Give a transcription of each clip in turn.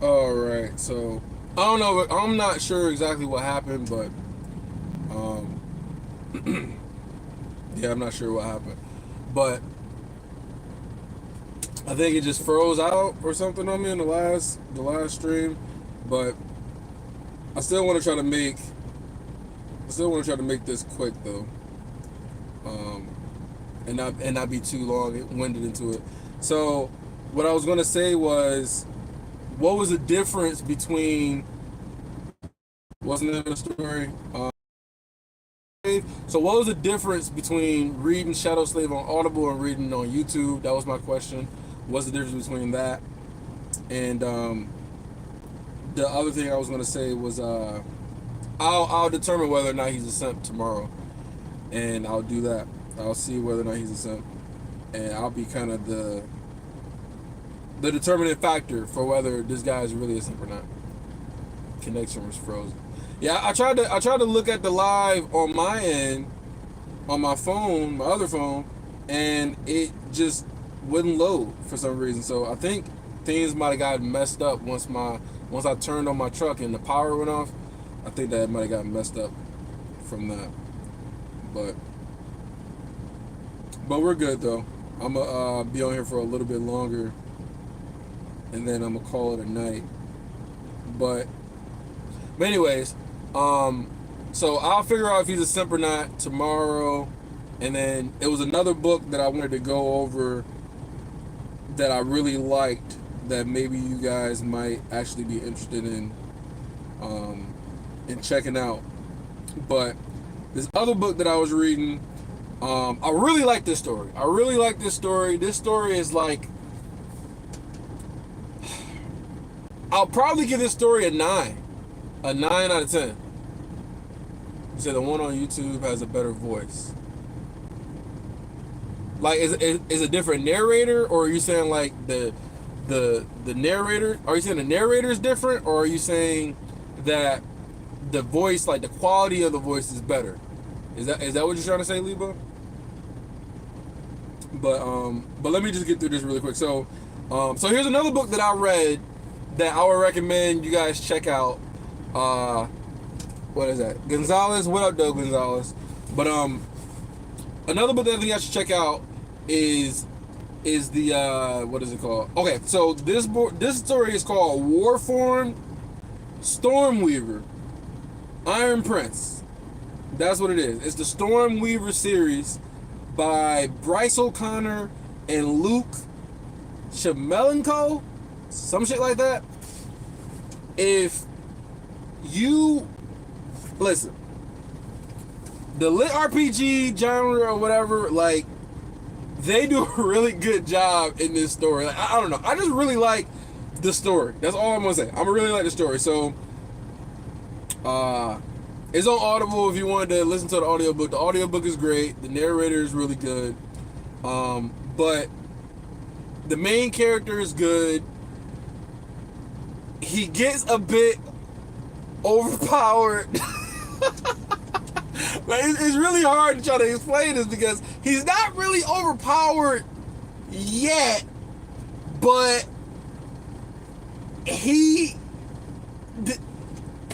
All right, so I don't know. I'm not sure exactly what happened, but um, yeah, I'm not sure what happened, but I think it just froze out or something on me in the last stream. But I still want to try to make I still want to try to make this quick though, um, and not be too long winded into it. So what I was gonna say was, what was the difference between, wasn't there a story? So what was the difference between reading Shadow Slave on Audible and reading on YouTube? That was my question. What's the difference between that? And the other thing I was gonna say was I'll determine whether or not he's a simp tomorrow, and I'll do that. I'll see whether or not he's a simp, and I'll be kind of the determining factor for whether this guy is really a simp or not. Connection was frozen. Yeah, I tried to look at the live on my end, on my phone, my other phone, and it just wouldn't load for some reason. So I think things might have gotten messed up once I turned on my truck and the power went off. I think that might have gotten messed up from that. But we're good though. I'm gonna be on here for a little bit longer, and then I'm gonna call it a night. But anyways, so I'll figure out if he's a simp or not tomorrow. And then it was another book that I wanted to go over that I really liked that maybe you guys might actually be interested in checking out. But this other book that I was reading, I really like this story. I really like this story. This story is like, I'll probably give this story a 9. A 9 out of 10. You said the one on YouTube has a better voice. Like, is a different narrator, or are you saying like the narrator? Are you saying the narrator is different, or are you saying that the voice, like the quality of the voice, is better? Is that what you're trying to say, Liba? But let me just get through this really quick. So here's another book that I read that I would recommend you guys check out. What is that? Gonzalez. What up, Doug Gonzalez? But another book that I think I should check out is the what is it called? Okay, so this story is called Warforged Stormweaver, Iron Prince. That's what it is. It's the Stormweaver series by Bryce O'Connor and Luke Shemelenko, some shit like that. If you listen, the lit RPG genre or whatever, like, they do a really good job in this story. Like, I don't know. I just really like the story. That's all I'm gonna say. I really like the story. So, it's on Audible if you wanted to listen to the audiobook. The audiobook is great. The narrator is really good. But the main character is good. He gets a bit overpowered. But it's really hard to try to explain this because he's not really overpowered yet, but I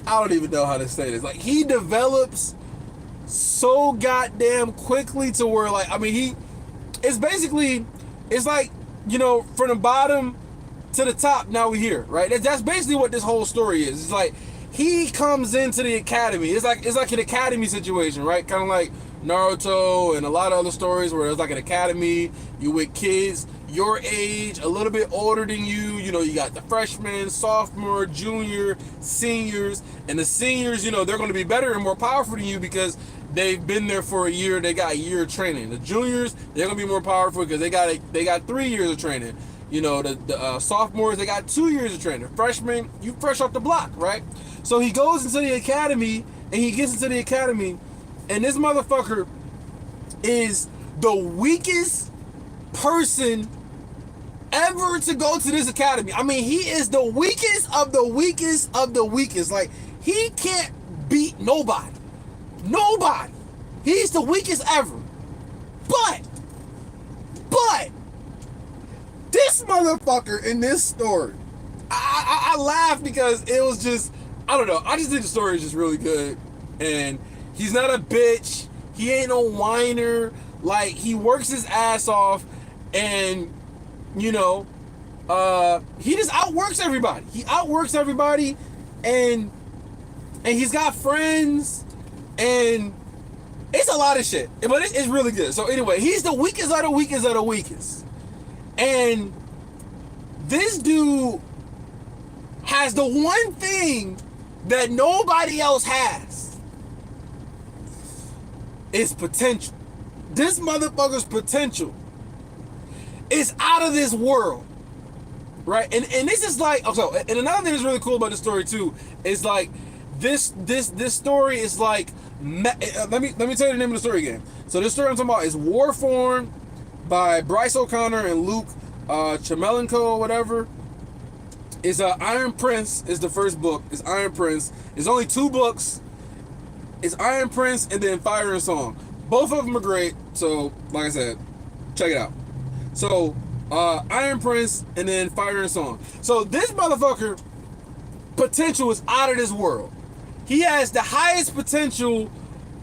don't even know how to say this. Like, he develops so goddamn quickly to where, like, I mean, it's basically, it's like, from the bottom to the top, now we're here, right? That's basically what this whole story is. It's like, he comes into the academy. It's like an academy situation, right? Kind of like Naruto and a lot of other stories where it's like an academy. You with kids your age, a little bit older than you. You got the freshmen, sophomore, junior, seniors, and the seniors. They're going to be better and more powerful than you because they've been there for a year. They got a year of training. The juniors, they're going to be more powerful because they got 3 years of training. The sophomores, they got 2 years of training. Freshmen, you fresh off the block, right? So he goes into the academy, and he gets into the academy, and this motherfucker is the weakest person ever to go to this academy. I mean, he is the weakest of the weakest of the weakest. Like, he can't beat nobody. Nobody. He's the weakest ever. But, this motherfucker in this story I laughed because it was just, I don't know. I just think the story is just really good, and he's not a bitch. He ain't no whiner. Like, he works his ass off, and you know, he just outworks everybody. He outworks everybody, and he's got friends, and it's a lot of shit, but it's really good. So anyway, he's the weakest of the weakest of the weakest, and this dude has the one thing that nobody else has. It's potential. This motherfucker's potential is out of this world, right? And this is like, okay. And another thing that's really cool about this story too is like this story is like, let me tell you the name of the story again. So this story I'm talking about is Warformed by Bryce O'Connor and Luke Chamelenko or whatever. It's Iron Prince is the first book. It's Iron Prince. It's only 2 books. It's Iron Prince and then Fire and Song. Both of them are great. So, like I said, check it out. So, Iron Prince and then Fire and Song. So, this motherfucker potential is out of this world. He has the highest potential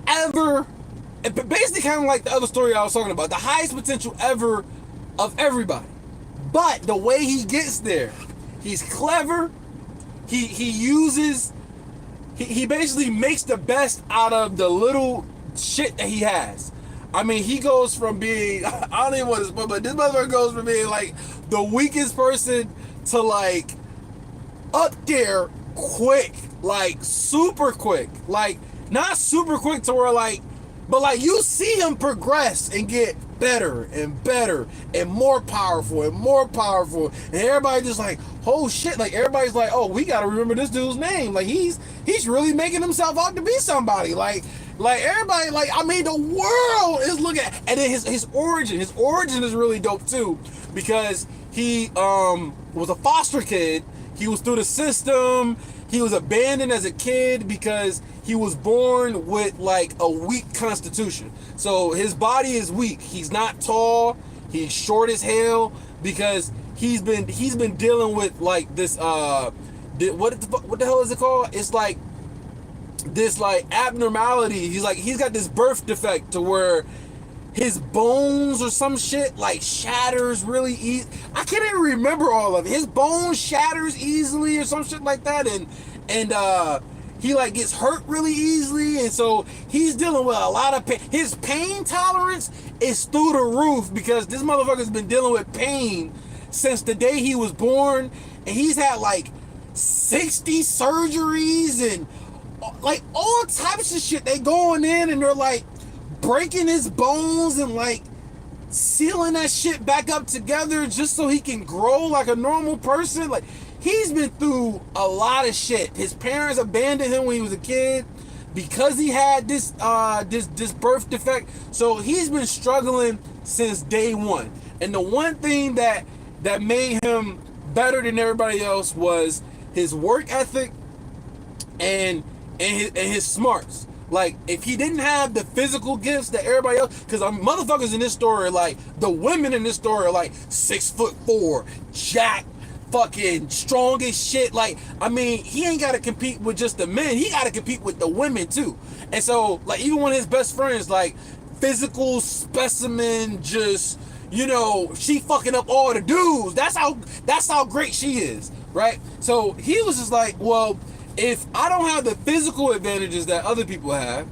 ever. Basically, kind of like the other story I was talking about. The highest potential ever of everybody. But the way he gets there, he's clever. He basically makes the best out of the little shit that he has. I mean, he goes from being, I don't even want to spoil, but this motherfucker goes from being like the weakest person to like up there quick, like super quick, like not super quick to where like, but like you see him progress and get better and better and more powerful and more powerful, and everybody just like, oh shit, like everybody's like, oh, we gotta remember this dude's name, like he's really making himself out to be somebody, like everybody, like, I mean, the world is looking at, and then his origin is really dope too, because he was a foster kid. He was through the system. He was abandoned as a kid because he was born with like a weak constitution. So his body is weak. He's not tall. He's short as hell because he's been dealing with like this what the hell is it called? It's like this like abnormality. He's got this birth defect to where his bones or some shit like shatters really easy. I can't even remember all of it. His bones shatters easily or some shit like that, and he like gets hurt really easily, and so he's dealing with a lot of pain. His pain tolerance is through the roof because this motherfucker's been dealing with pain since the day he was born, and he's had like 60 surgeries and like all types of shit. They going in and they're like breaking his bones and like sealing that shit back up together just so he can grow like a normal person. Like, he's been through a lot of shit. His parents abandoned him when he was a kid because he had this birth defect. So he's been struggling since day one. And the one thing that made him better than everybody else was his work ethic and his smarts. Like, if he didn't have the physical gifts that everybody else, because motherfuckers in this story, like, the women in this story are like 6'4", jack, fucking strong as shit. Like, I mean, he ain't got to compete with just the men. He got to compete with the women too. And so, like, even one of his best friends, like, physical specimen, just, you know, she fucking up all the dudes. That's how great she is, right? So he was just like, well, if I don't have the physical advantages that other people have,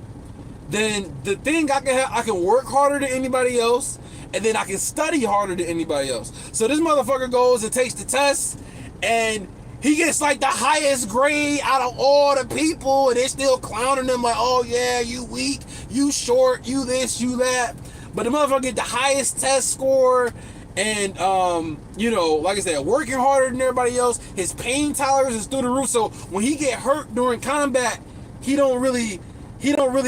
then the thing I can have, I can work harder than anybody else, and then I can study harder than anybody else. So this motherfucker goes and takes the test, and he gets like the highest grade out of all the people, and they're still clowning him like, oh yeah, you weak, you short, you this, you that. But the motherfucker get the highest test score. And you know, like I said, working harder than everybody else. His pain tolerance is through the roof. So when he get hurt during combat, he don't really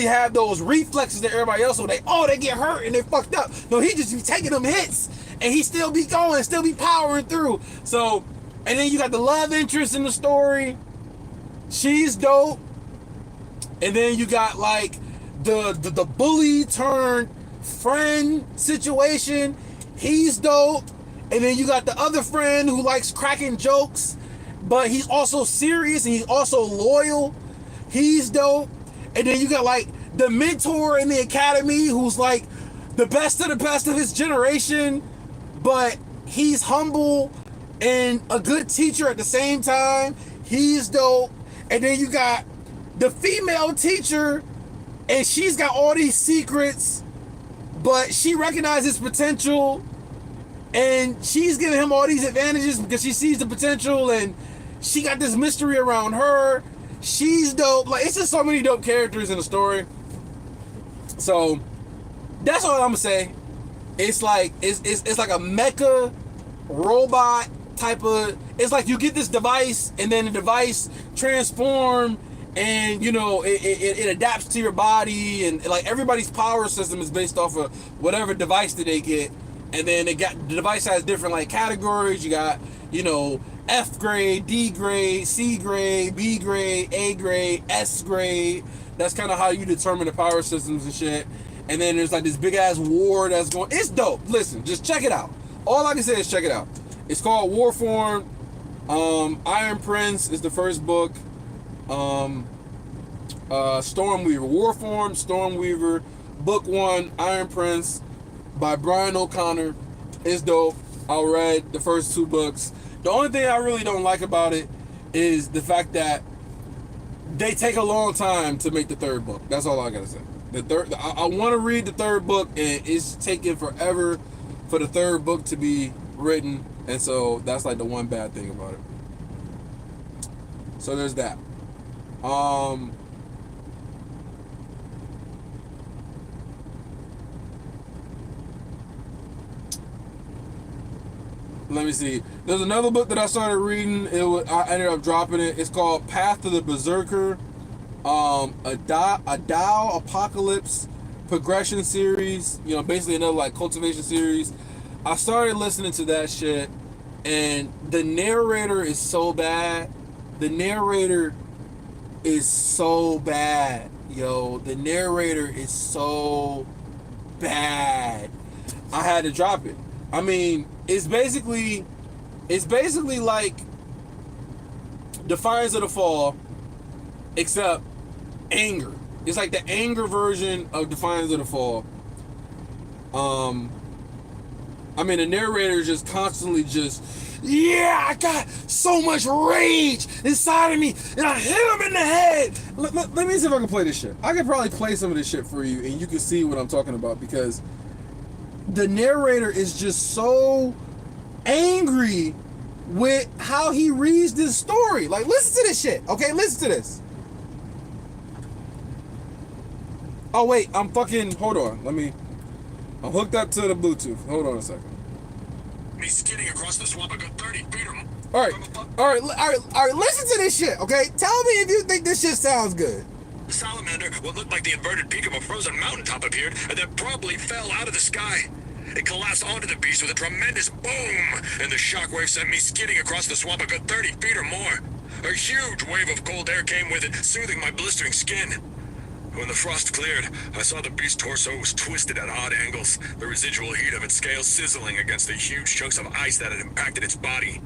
have those reflexes that everybody else. So they get hurt and they fucked up. No, he just be taking them hits and he still be going, still be powering through. So, and then you got the love interest in the story. She's dope. And then you got like the bully turned friend situation. He's dope. And then you got the other friend who likes cracking jokes but he's also serious and he's also loyal. He's dope. And then you got like the mentor in the academy who's like the best of his generation, but he's humble and a good teacher at the same time. He's dope. And then you got the female teacher, and she's got all these secrets, but she recognizes potential, and she's giving him all these advantages because she sees the potential, and she got this mystery around her. She's dope. Like, it's just so many dope characters in the story. So that's all I'm gonna say. It's like it's like a mecha robot type of. It's like you get this device, and then the device transform, and you know it adapts to your body, and like everybody's power system is based off of whatever device that they get, and then the device has different like categories. You got, you know, F grade, D grade, C grade, B grade, A grade, S grade. That's kind of how you determine the power systems and shit. And then there's like this big ass war that's going. It's dope. Listen, just check it out. All I can say is check it out. It's called Warformed. Iron Prince is the first book. Stormweaver, Warformed, Stormweaver, book 1, Iron Prince by Brian O'Connor. It's dope. I read the first 2 books. The only thing I really don't like about it is the fact that they take a long time to make the 3rd book. That's all I gotta say. I want to read the 3rd book, and it's taking forever for the 3rd book to be written, and so that's like the one bad thing about it. So there's that. Let me see. There's another book that I started reading. I ended up dropping it. It's called Path to the Berserker. A Tao Apocalypse progression series. You know, basically another like cultivation series. I started listening to that shit, and the narrator is so bad. The narrator is so bad, yo. The narrator is so bad. I had to drop it. I mean, it's basically like Defiance of the Fall, except anger. It's like the anger version of Defiance of the Fall. I mean, the narrator is just constantly just, yeah, I got so much rage inside of me, and I hit him in the head. Let me see if I can play this shit. I could probably play some of this shit for you, and you can see what I'm talking about, because the narrator is just so angry with how he reads this story. Like, listen to this shit, okay? Listen to this. Oh, wait, hold on. I'm hooked up to the Bluetooth. Hold on a second. Me skidding across the swamp, I got 30 feet. All right, listen to this shit, okay? Tell me if you think this shit sounds good. The salamander, what looked like the inverted peak of a frozen mountaintop, appeared and then probably fell out of the sky. It collapsed onto the beast with a tremendous boom, and the shockwave sent me skidding across the swamp a good 30 feet or more. A huge wave of cold air came with it, soothing my blistering skin. When the frost cleared, I saw the beast's torso was twisted at odd angles, the residual heat of its scales sizzling against the huge chunks of ice that had impacted its body.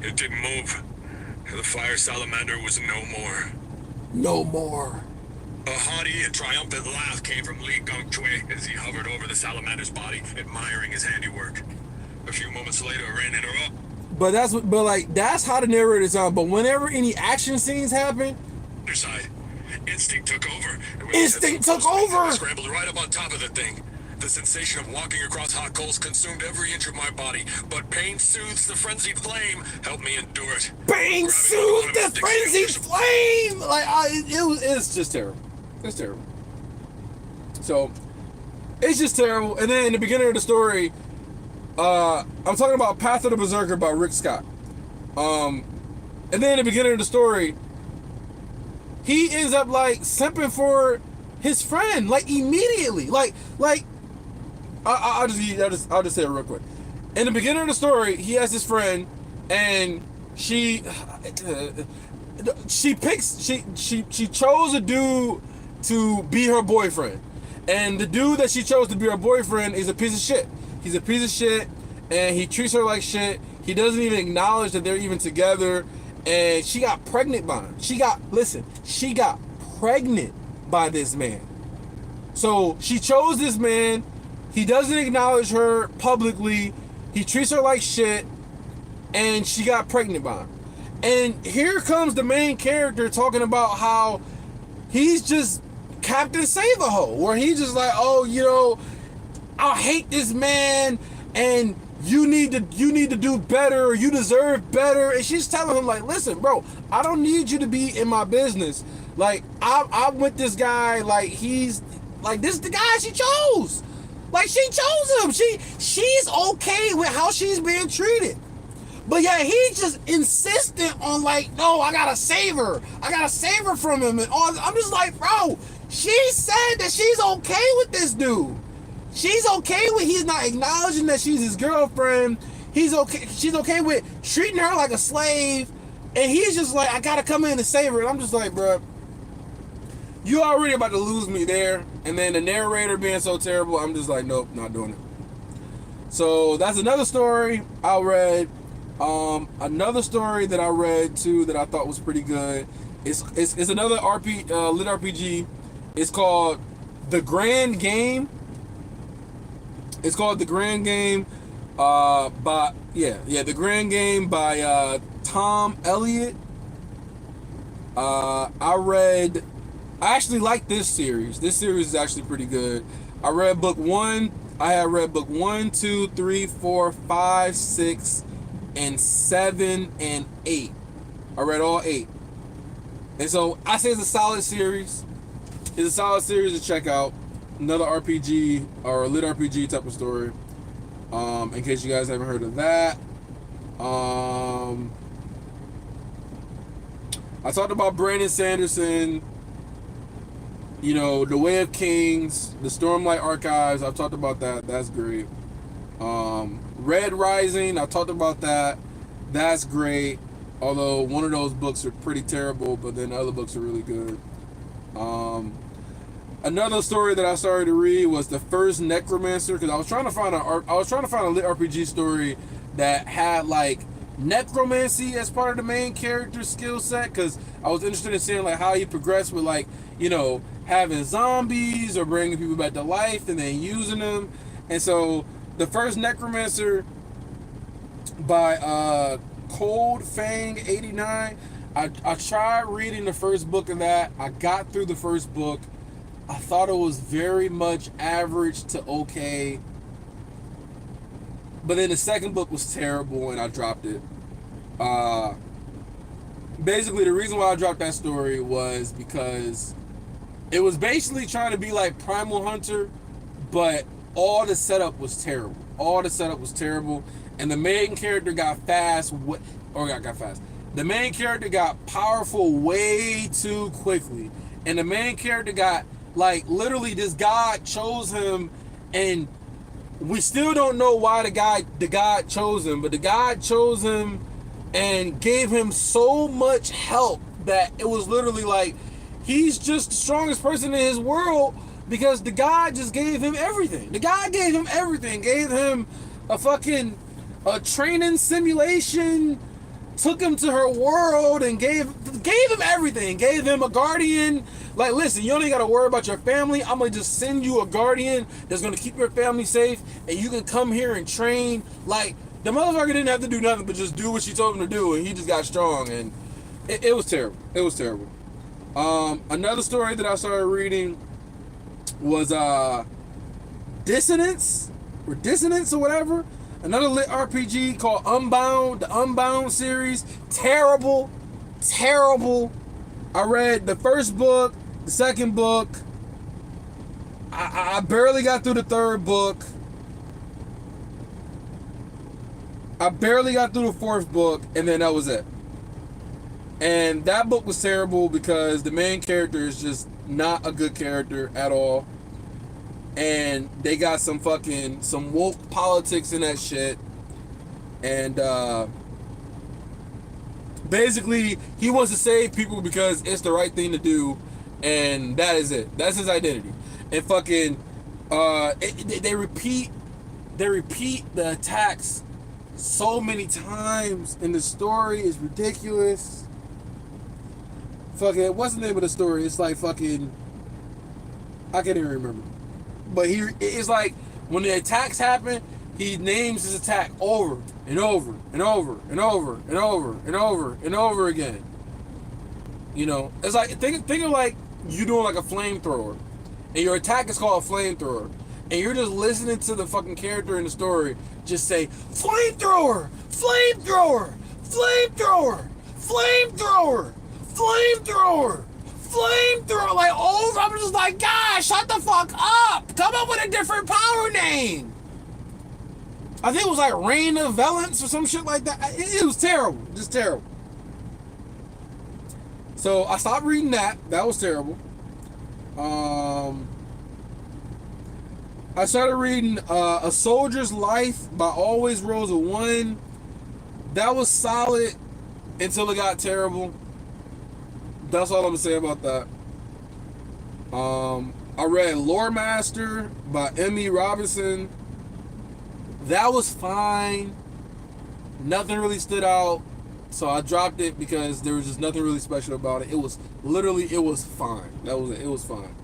It didn't move. The fire salamander was no more. No more. A haughty and triumphant laugh came from Li Gongchui as he hovered over the salamander's body, admiring his handiwork. A few moments later, Ren interrupted. But that's how the narrator sounds. But whenever any action scenes happen, Side. Instinct took over. Instinct took over! I scrambled right up on top of the thing. The sensation of walking across hot coals consumed every inch of my body, but pain soothes the frenzied flame. Helped me endure it. Pain soothed the frenzied flame! It's just terrible. It's terrible. So, it's just terrible. And then in the beginning of the story, I'm talking about Path of the Berserker by Rick Scott. And then in the beginning of the story, he ends up like simping for his friend, like immediately. I'll just say it real quick. In the beginning of the story, he has his friend, and she chose a dude to be her boyfriend, and the dude that she chose to be her boyfriend is a piece of shit. He's a piece of shit, and he treats her like shit. He doesn't even acknowledge that they're even together, and she got pregnant by him. She got pregnant by this man. So she chose this man. He doesn't acknowledge her publicly. He treats her like shit, and she got pregnant by him. And here comes the main character talking about how he's just Captain Save-A-Ho, where he's just like, oh, you know, I hate this man, and you need to do better, or you deserve better. And she's telling him, like, listen, bro, I don't need you to be in my business. Like, I'm with this guy, like, he's like, this is the guy she chose. Like, she chose him. She's okay with how she's being treated. But yeah, he's just insistent on, like, no, I gotta save her. I gotta save her from him. And all. I'm just like, bro, she said that she's okay with this dude. She's okay with he's not acknowledging that she's his girlfriend. He's okay. She's okay with treating her like a slave. And he's just like, I gotta come in and save her. And I'm just like, bro, you already about to lose me there. And then the narrator being so terrible, I'm just like, nope, not doing it. So that's another story I read. Another story that I read too that I thought was pretty good. It's another lit RPG. It's called The Grand Game. It's called The Grand Game. The Grand Game by Tom Elliott. I actually like this series. This series is actually pretty good. I read book 1. I had read book 1, 2, 3, 4, 5, 6, and 7 and 8. I read all 8. And so I say it's a solid series. It's a solid series to check out. Another RPG or a lit RPG type of story. In case you guys haven't heard of that. I talked about Brandon Sanderson. You know, The Way of Kings, the Stormlight Archives. I've talked about that. That's great. Red Rising, I talked about that. That's great. Although one of those books are pretty terrible, but then the other books are really good. Another story that I started to read was The First Necromancer, because I was trying to find a lit RPG story that had like necromancy as part of the main character's skill set, because I was interested in seeing like how he progressed with, like, you know, having zombies or bringing people back to life and then using them. And so The First Necromancer by Cold Fang 89. I tried reading the first book of that. I got through the first book. I thought it was very much average to okay. But then the second book was terrible and I dropped it. Basically, the reason why I dropped that story was because it was basically trying to be like Primal Hunter, but all the setup was terrible. And the main character got fast. The main character got powerful way too quickly. And the main character got, like, literally this god chose him, and we still don't know why the god chose him, but the god chose him and gave him so much help that it was literally like he's just the strongest person in his world because the god just gave him everything. The god gave him everything, gave him a training simulation, took him to her world and gave him everything, gave him a guardian. Like, listen, you don't even gotta worry about your family. I'm gonna just send you a guardian that's gonna keep your family safe, and you can come here and train. Like, the motherfucker didn't have to do nothing but just do what she told him to do, and he just got strong. And it was terrible. It was terrible. Another story that I started reading was Dissonance or whatever. Another lit RPG called Unbound, the Unbound series. Terrible. I read the first book, the second book. I barely got through the third book. I barely got through the fourth book, and then that was it. And that book was terrible because the main character is just not a good character at all. And they got some woke politics in that shit. And basically, he wants to save people because it's the right thing to do, and that is it. That's his identity. And fucking, they repeat the attacks so many times, and the story is ridiculous. Fucking, what's the name of the story? It's like fucking, I can't even remember. But it's like when the attacks happen, he names his attack over and over and over and over and over and over and over again. You know, it's like think of like you doing like a flamethrower, and your attack is called a flamethrower, and you're just listening to the fucking character in the story just say flamethrower, flamethrower, flamethrower, flamethrower, flamethrower, flamethrower, like over. I'm just like, gosh, shut the fuck up. Come up with a different power name. I think it was like Rain of Valence or some shit like that. It was terrible, just terrible. So I stopped reading that. That was terrible. I started reading A Soldier's Life by Always Rosa 1. That was solid until it got terrible. That's all I'm gonna say about that. I read Lore Master by M.E. Robinson. That was fine. Nothing really stood out. So I dropped it because there was just nothing really special about it. It was fine. That was it. It was fine.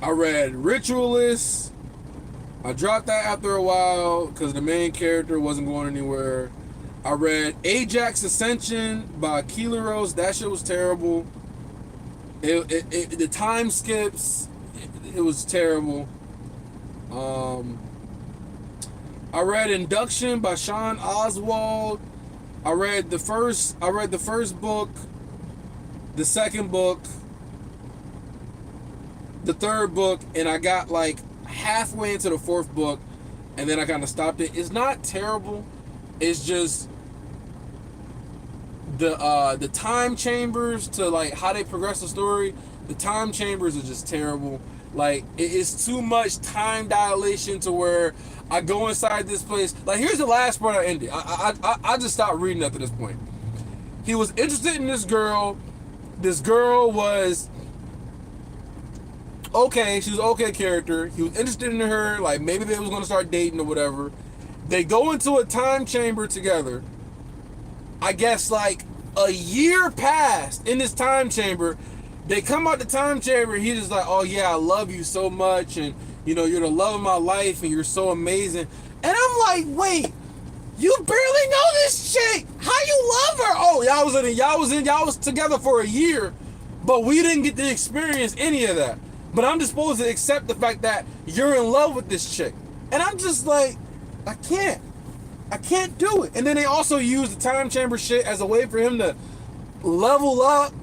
I read Ritualist. I dropped that after a while because the main character wasn't going anywhere. I read Ajax Ascension by Keeler. That shit was terrible. The time skips, it was terrible. I read Induction by Sean Oswald. I read the first book, the second book, the third book, and I got like halfway into the fourth book, and then I kind of stopped it. It's not terrible. It's just the time chambers to like how they progress the story. The time chambers are just terrible. Like it is too much time dilation to where I go inside this place. Like here's the last part I ended. I just stopped reading after this point. He was interested in this girl. This girl was okay. She was an okay character. He was interested in her. Like maybe they was gonna start dating or whatever. They go into a time chamber together. I guess like a year passed in this time chamber. They come out the time chamber. He's just like, oh yeah, I love you so much, and you know you're the love of my life, and you're so amazing. And I'm like, wait, you barely know this chick. How you love her? Oh, y'all was together for a year, but we didn't get to experience any of that. But I'm just supposed to accept the fact that you're in love with this chick, and I'm just like, I can't do it. And then they also use the time chamber shit as a way for him to level up,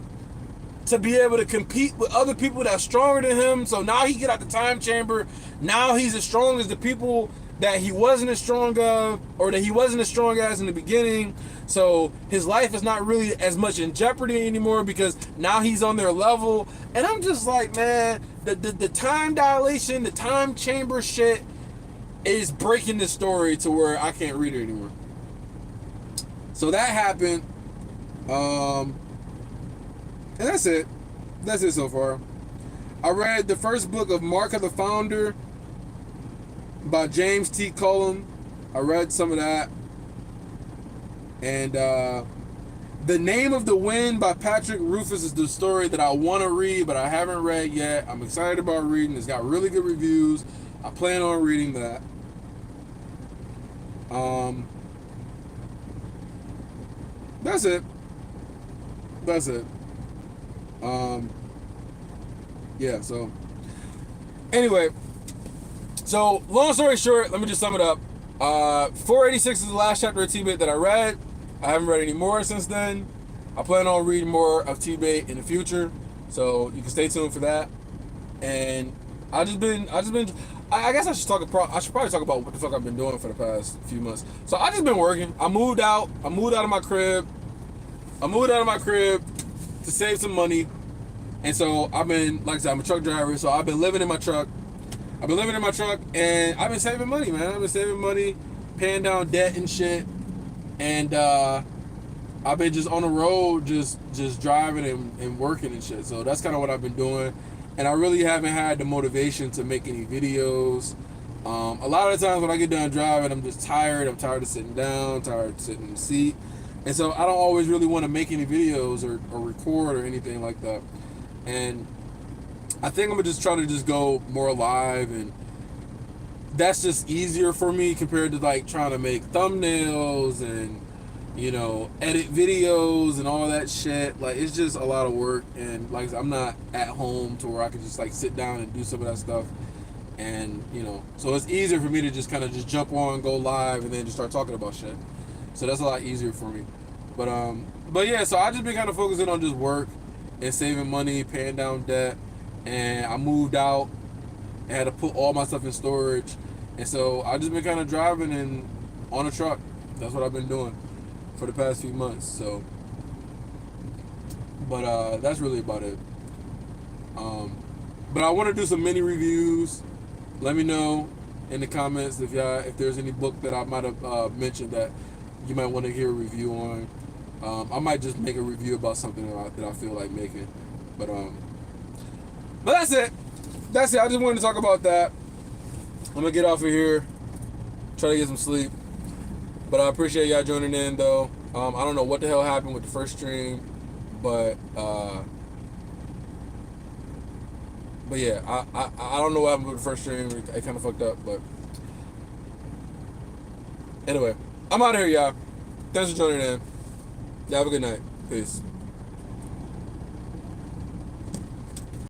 to be able to compete with other people that's stronger than him. So now he get out the time chamber. Now he's as strong as the people that he wasn't as strong of, or that he wasn't as strong as in the beginning. So his life is not really as much in jeopardy anymore because now he's on their level. And I'm just like, man, the time dilation, the time chamber shit is breaking the story to where I can't read it anymore. So that happened. And that's it. That's it so far. I read the first book of Mark of the Founder by James T. Cullum. I read some of that. And The Name of the Wind by Patrick Rufus is the story that I want to read, but I haven't read yet. I'm excited about reading. It's got really good reviews. I plan on reading that. That's it. That's it. Yeah, so anyway, so long story short, let me just sum it up. 486 is the last chapter of T-Bait that I read. I haven't read any more since then. I plan on reading more of T-Bait in the future, so you can stay tuned for that. And I guess I should probably talk about what the fuck I've been doing for the past few months. So I just been working. I moved out of my crib to save some money. And so I've been, like I said, I'm a truck driver, so I've been living in my truck. And I've been saving money, man. I've been saving money, paying down debt and shit. And I've been just on the road, just driving and working and shit. So that's kind of what I've been doing. And I really haven't had the motivation to make any videos. A lot of the times when I get done driving, I'm just tired. I'm tired of sitting down, tired of sitting in the seat. And so I don't always really want to make any videos or record or anything like that. And I think I'm going to just try to just go more live, and that's just easier for me compared to like trying to make thumbnails and, you know, edit videos and all that shit. Like, it's just a lot of work, and like I'm not at home to where I can just like sit down and do some of that stuff. And, you know, so it's easier for me to just kind of just jump on, go live, and then just start talking about shit. So that's a lot easier for me. But yeah, so I just been kind of focusing on just work and saving money, paying down debt. And I moved out and had to put all my stuff in storage. And so I just been kind of driving and on a truck. That's what I've been doing for the past few months. So, but that's really about it. But I want to do some mini reviews. Let me know in the comments if there's any book that I might have mentioned that you might want to hear a review on. I might just make a review about something that I feel like making. But that's it. That's it. I just wanted to talk about that. I'm gonna get off of here. Try to get some sleep. But I appreciate y'all joining in, though. I don't know what the hell happened with the first stream, but yeah, I don't know what happened with the first stream. It kind of fucked up, but anyway, I'm out of here, y'all. Thanks for joining in. Y'all have a good night. Peace.